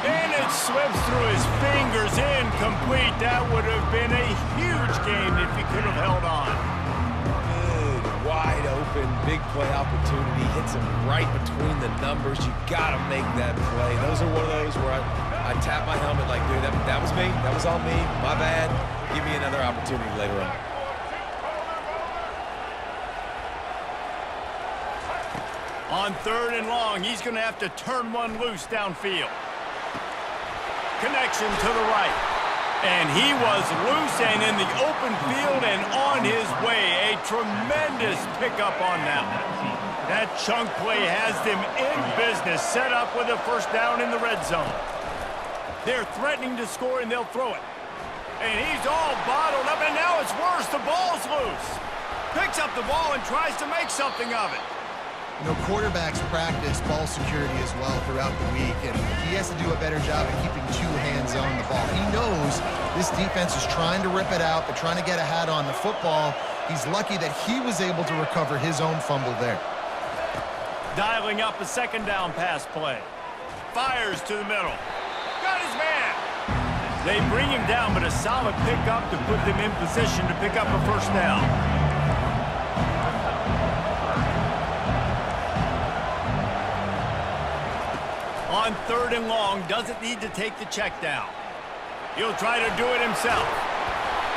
And it slips through his fingers, incomplete. That would have been a huge game if he could have held on. Good, wide open, big play opportunity. Hits him right between the numbers. You got to make that play. Those are one of those where I tap my helmet like, dude, that was me. That was all me. My bad. Give me another opportunity later on. On 3rd and long, he's going to have to turn one loose downfield. Connection to the right. And he was loose and in the open field and on his way. A tremendous pickup on that one. That chunk play has them in business, set up with a first down in the red zone. They're threatening to score, and they'll throw it. And he's all bottled up, and now it's worse. The ball's loose. Picks up the ball and tries to make something of it. You know, quarterbacks practice ball security as well throughout the week, and he has to do a better job of keeping two hands on the ball. He knows this defense is trying to rip it out. They're trying to get a hat on the football. He's lucky that he was able to recover his own fumble there. Dialing up a second down pass play. Fires to the middle. Got his man. They bring him down, but a solid pickup to put them in position to pick up a first down. On 3rd and long, doesn't need to take the check down. He'll try to do it himself.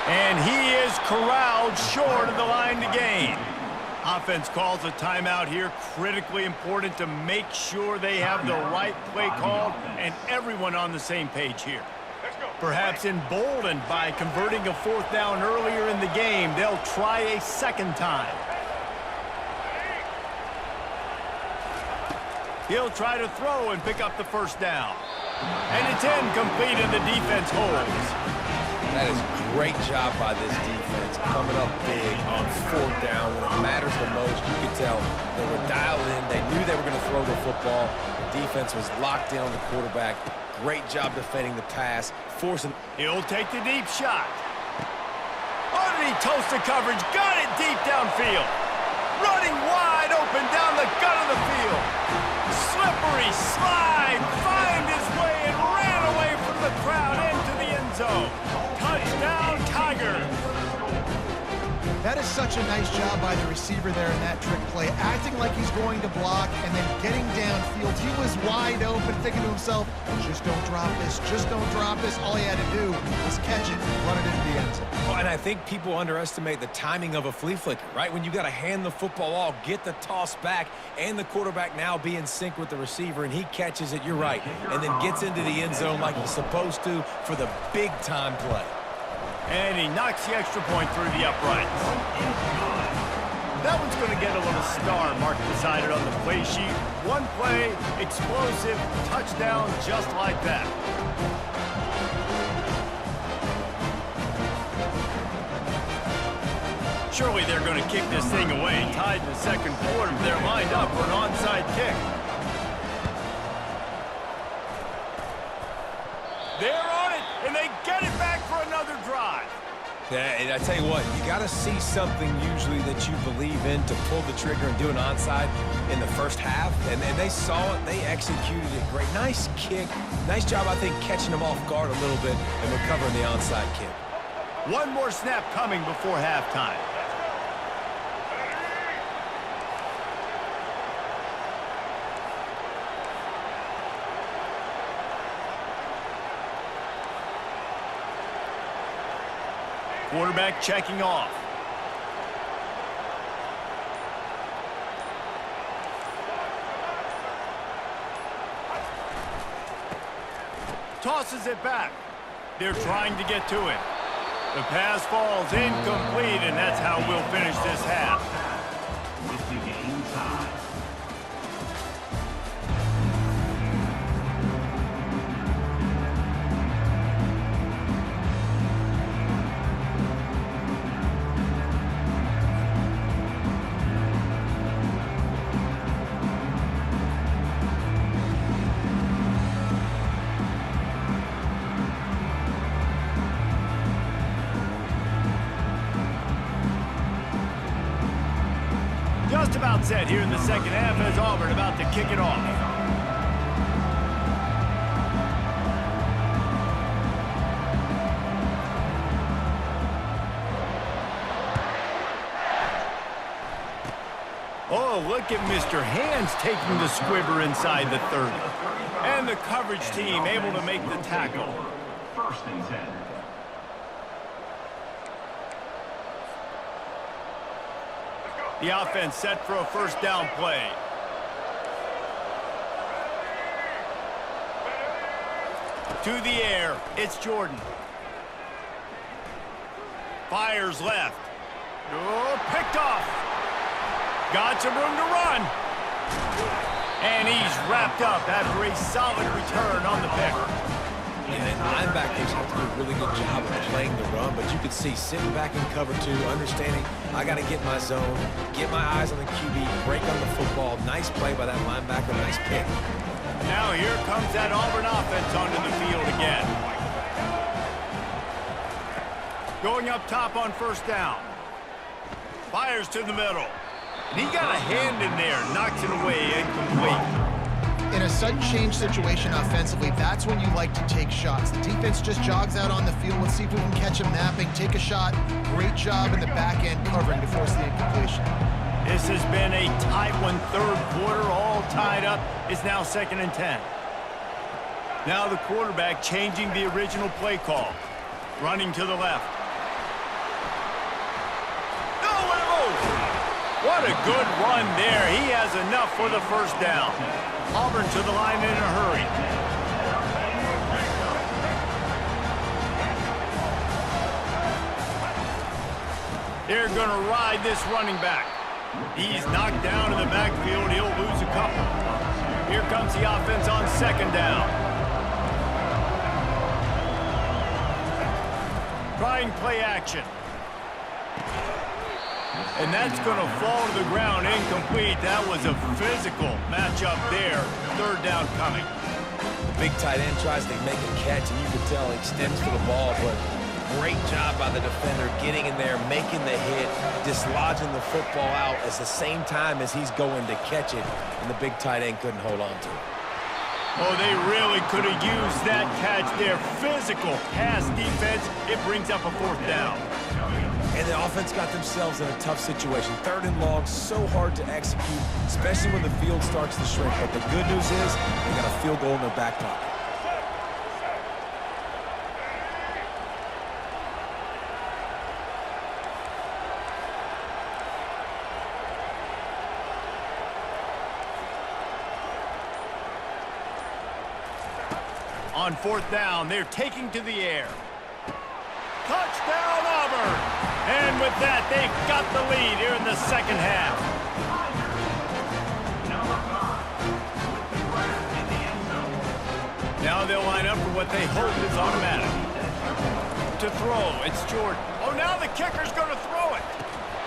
And he is corralled short of the line to gain. Offense calls a timeout here. Critically important to make sure they have the right play called and everyone on the same page here. Perhaps emboldened by converting a 4th down earlier in the game, they'll try a second time. He'll try to throw and pick up the first down. And it's incomplete, and the defense holds. That is a great job by this defense, coming up big on 4th down. When it matters the most, you could tell they were dialed in. They knew they were going to throw the football. The defense was locked in on the quarterback. Great job defending the pass, forcing. He'll take the deep shot. Underneath toasted coverage, got it deep downfield. Running wide open down the gut of the field. Slippery slide, find his way and ran away from the crowd into the end zone. Touchdown, Tigers. That is such a nice job by the receiver there in that trick play, acting like he's going to block and then getting downfield. He was wide open, thinking to himself, just don't drop this, just don't drop this. All he had to do was catch it, run it into the end zone. Well, and I think people underestimate the timing of a flea flicker, right? When you got to hand the football off, get the toss back, and the quarterback now be in sync with the receiver, and he catches it, you're right, and then gets into the end zone like he's supposed to for the big-time play. And he knocks the extra point through the uprights. That one's going to get a little star marked beside it on the play sheet. One play, explosive, touchdown, just like that. Surely they're going to kick this thing away. Tied in the second quarter. They're lined up for an onside kick. They're on it, and they get it back for another drive. Yeah, and I tell you what, you got to see something usually that you believe in to pull the trigger and do an onside in the first half. And they saw it. They executed it great. Nice kick. Nice job, I think, catching them off guard a little bit and recovering the onside kick. One more snap coming before halftime. Quarterback checking off. Tosses it back. They're trying to get to it. The pass falls incomplete, and that's how we'll finish this half. With the game time. Just about set here in the second half as Auburn about to kick it off. Oh, look at Mr. Hands taking the squibber inside the 30. And the coverage team able to make the tackle. 1st and 10. The offense set for a first down play. To the air, it's Jordan. Fires left. Oh, picked off. Got some room to run. And he's wrapped up after a solid return on the pick. And linebackers have to do a really good job of playing the run, but you can see sitting back in cover 2, understanding I got to get my zone, get my eyes on the QB, break on the football. Nice play by that linebacker, nice pick. Now here comes that Auburn offense onto the field again. Going up top on first down. Fires to the middle. And he got a hand in there, knocks it away, incomplete. In a sudden change situation offensively, that's when you like to take shots. The defense just jogs out on the field. Let's see if we can catch them napping. Take a shot. Great job in the back end covering to force the incompletion. This has been a tight one, third quarter, all tied up. It's now 2nd and 10. Now the quarterback changing the original play call. Running to the left. What a good run there. He has enough for the first down. Auburn to the line in a hurry. They're going to ride this running back. He's knocked down in the backfield. He'll lose a couple. Here comes the offense on 2nd down. Trying play action. And that's going to fall to the ground, incomplete. That was a physical matchup there. 3rd down coming. Big tight end tries to make a catch, and you can tell he extends for the ball, but great job by the defender getting in there, making the hit, dislodging the football out at the same time as he's going to catch it, and the big tight end couldn't hold on to it. Oh, they really could have used that catch there. Physical pass defense. It brings up a 4th down. And the offense got themselves in a tough situation. 3rd and long, so hard to execute, especially when the field starts to shrink. But the good news is they got a field goal in their back pocket. On 4th down, they're taking to the air. Touchdown, Auburn! And with that, they've got the lead here in the 2nd half. Now they'll line up for what they hope is automatic. To throw, it's Jordan. Oh, now the kicker's going to throw it.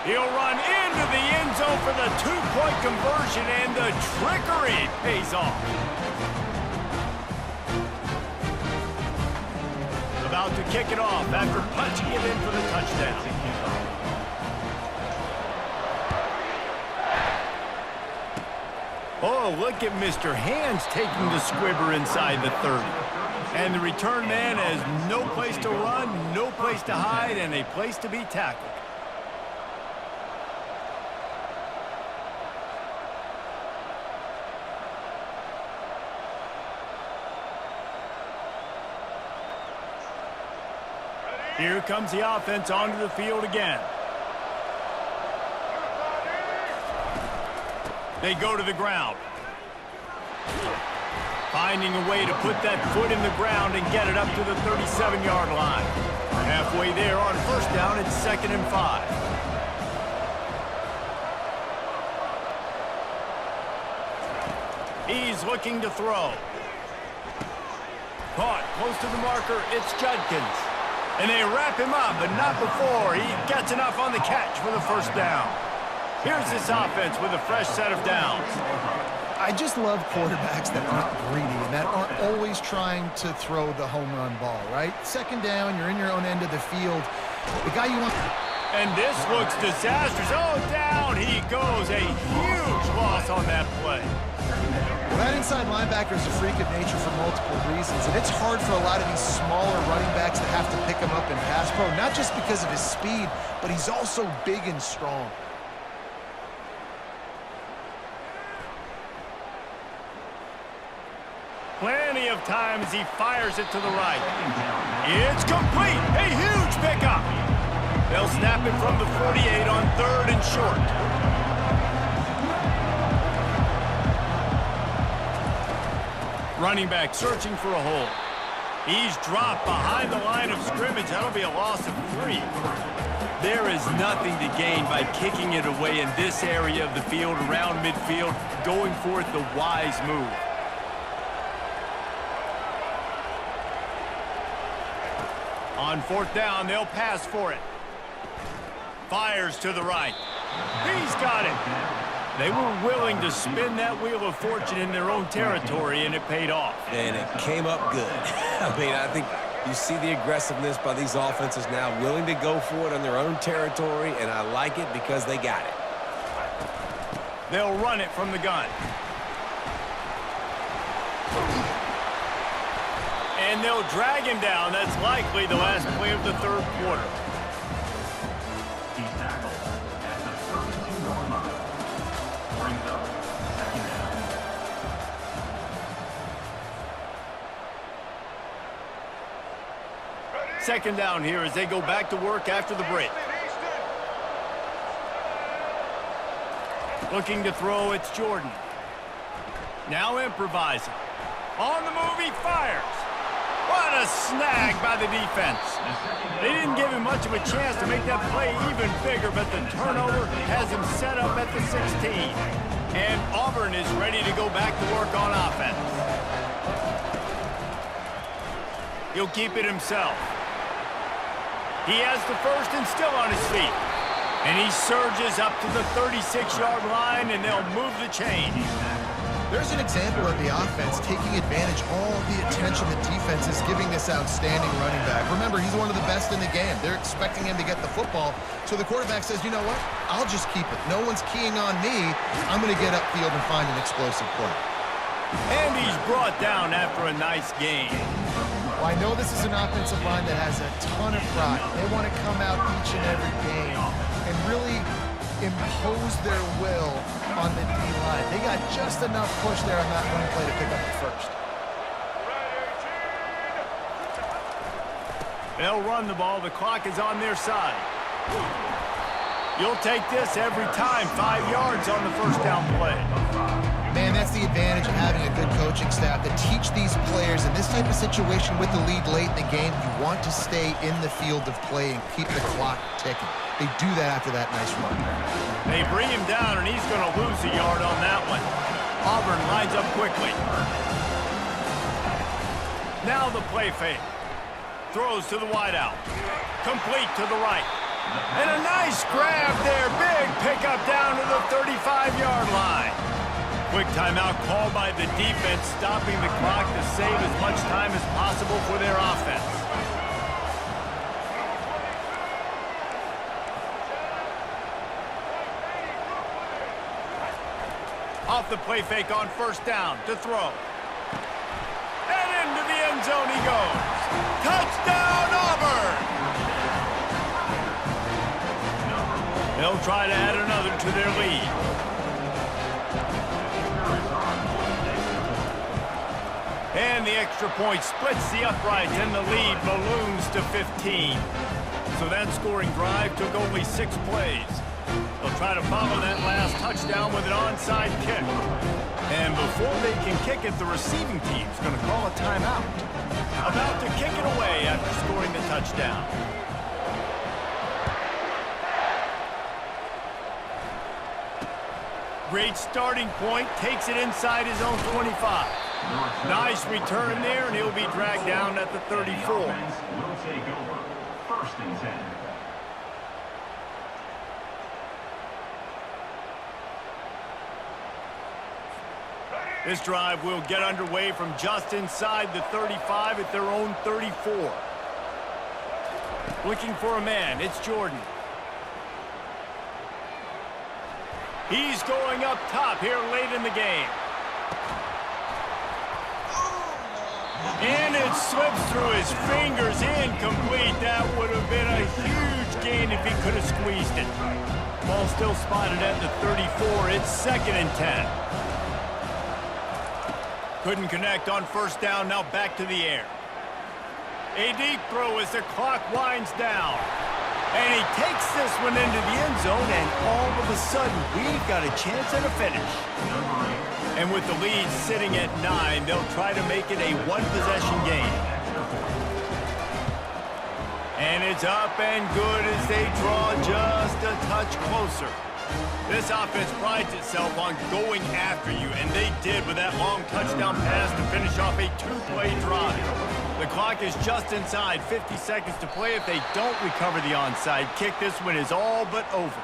He'll run into the end zone for the 2-point conversion, and the trickery pays off. About to kick it off after punching it in for the touchdown. Oh, look at Mr. Hands taking the squibber inside the 30. And the return man has no place to run, no place to hide, and a place to be tackled. Here comes the offense onto the field again. They go to the ground. Finding a way to put that foot in the ground and get it up to the 37-yard line. Halfway there on first down, it's 2nd and 5. He's looking to throw. Caught close to the marker, it's Judkins. And they wrap him up, but not before he gets enough on the catch for the first down. Here's this offense with a fresh set of downs. I just love quarterbacks that aren't greedy and that aren't always trying to throw the home run ball, right? 2nd down, you're in your own end of the field. The guy you want... And this looks disastrous. Oh, down he goes. A huge loss on that play. Well, that inside linebacker is a freak of nature for multiple reasons, and it's hard for a lot of these smaller running backs to have to pick him up in pass pro, not just because of his speed, but he's also big and strong. Plenty of time as he fires it to the right. It's complete. A huge pickup. They'll snap it from the 48 on 3rd and short. Running back searching for a hole. He's dropped behind the line of scrimmage. That'll be a loss of 3. There is nothing to gain by kicking it away in this area of the field, around midfield, going for it the wise move. On fourth down, they'll pass for it. Fires to the right. He's got it. They were willing to spin that wheel of fortune in their own territory, and it paid off. And it came up good. I mean, I think you see the aggressiveness by these offenses now, willing to go for it on their own territory, and I like it because they got it. They'll run it from the gun. And they'll drag him down. That's likely the last play of the third quarter. He's tackled at the 32-yard line. Brings up second down. Second down here as they go back to work after the break. Looking to throw, it's Jordan. Now improvising. On the move, he fires. What a snag by the defense. They didn't give him much of a chance to make that play even bigger, but the turnover has him set up at the 16. And Auburn is ready to go back to work on offense. He'll keep it himself. He has the first and still on his feet. And he surges up to the 36-yard line, and they'll move the chain. There's an example of the offense taking advantage of all the attention the defense is giving this outstanding running back. Remember, he's one of the best in the game. They're expecting him to get the football. So the quarterback says, you know what? I'll just keep it. No one's keying on me. I'm going to get upfield and find an explosive play. And he's brought down after a nice game. Well, I know this is an offensive line that has a ton of pride. They want to come out each and every game and really impose their will on the D-line. They got just enough push there on that run play to pick up the first. They'll run the ball. The clock is on their side. You'll take this every time. 5 yards on the first down play. Man, that's the advantage of having a good coaching staff to teach these players in this type of situation with the lead late in the game. You want to stay in the field of play and keep the clock ticking. They do that after that nice run. They bring him down, and he's going to lose a yard on that one. Auburn lines up quickly. Now the play fake. Throws to the wideout. Complete to the right. And a nice grab there. Big pickup down to the 35-yard line. Quick timeout called by the defense, stopping the clock to save as much time as possible for their offense. Off the play fake on first down to throw. And into the end zone he goes. Touchdown, Auburn! They'll try to add another to their lead. And the extra point splits the uprights, and the lead balloons to 15. So that scoring drive took only 6 plays. They'll try to follow that last touchdown with an onside kick. And before they can kick it, the receiving team's going to call a timeout. About to kick it away after scoring the touchdown. Great starting point, takes it inside his own 25. Nice return there, and he'll be dragged down at the 34. Will take over. First and 10. This drive will get underway from just inside the 35 at their own 34. Looking for a man, it's Jordan. He's going up top here late in the game. And it slips through his fingers, incomplete. That would have been a huge gain if he could have squeezed it. Ball still spotted at the 34. It's second and 10. Couldn't connect on first down, now back to the air. A deep throw as the clock winds down. And he takes this one into the end zone, and all of a sudden, we've got a chance at a finish. And with the lead sitting at 9, they'll try to make it a one-possession game. And it's up and good as they draw just a touch closer. This offense prides itself on going after you, and they did with that long touchdown pass to finish off a 2-play drive. The clock is just inside 50 seconds to play. If they don't recover the onside kick, this one is all but over.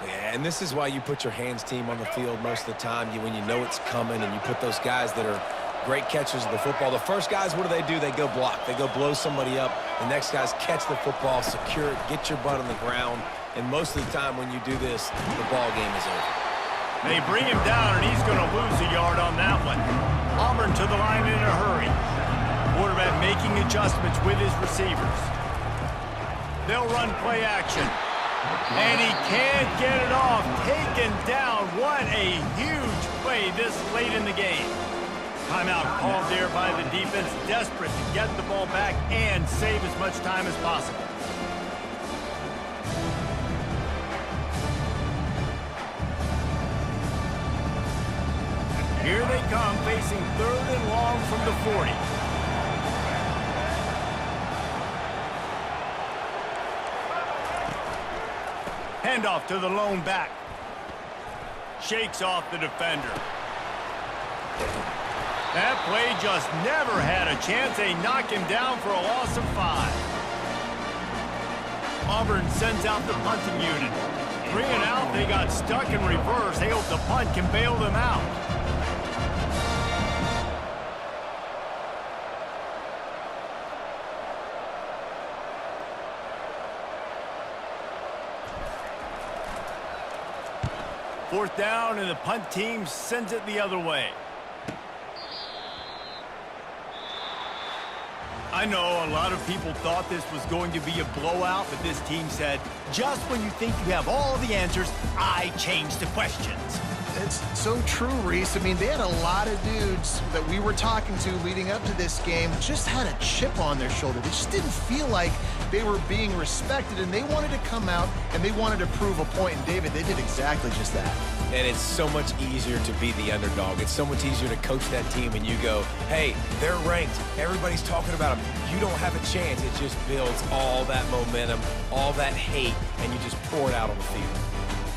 Yeah, and this is why you put your hands team on the field most of the time. When you know it's coming, and you put those guys that are great catchers of the football. The first guys, what do? They go block. They go blow somebody up. The next guys catch the football, secure it, get your butt on the ground. And most of the time when you do this, the ball game is over. They bring him down, and he's going to lose a yard on that one. Auburn to the line in a hurry. Quarterback making adjustments with his receivers. They'll run play action. And he can't get it off. Taken down. What a huge play this late in the game. Timeout called there by the defense, desperate to get the ball back and save as much time as possible. Here they come, facing 3rd and long from the 40. Handoff to the lone back. Shakes off the defender. That play just never had a chance. They knock him down for a loss of 5. Auburn sends out the punting unit. 3 and out, they got stuck in reverse. They hope the punt can bail them out. Fourth down, and the punt team sends it the other way. I know a lot of people thought this was going to be a blowout, but this team said, just when you think you have all the answers, I change the questions. It's so true, Reese. I mean, they had a lot of dudes that we were talking to leading up to this game just had a chip on their shoulder. They just didn't feel like they were being respected, and they wanted to come out and they wanted to prove a point. And David, they did exactly just that. And it's so much easier to be the underdog. It's so much easier to coach that team and you go, hey, they're ranked. Everybody's talking about them. You don't have a chance. It just builds all that momentum, all that hate, and you just pour it out on the field.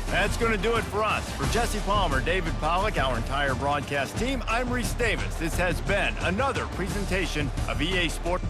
That's going to do it for us. For Jesse Palmer, David Pollack, our entire broadcast team, I'm Reese Davis. This has been another presentation of EA Sports.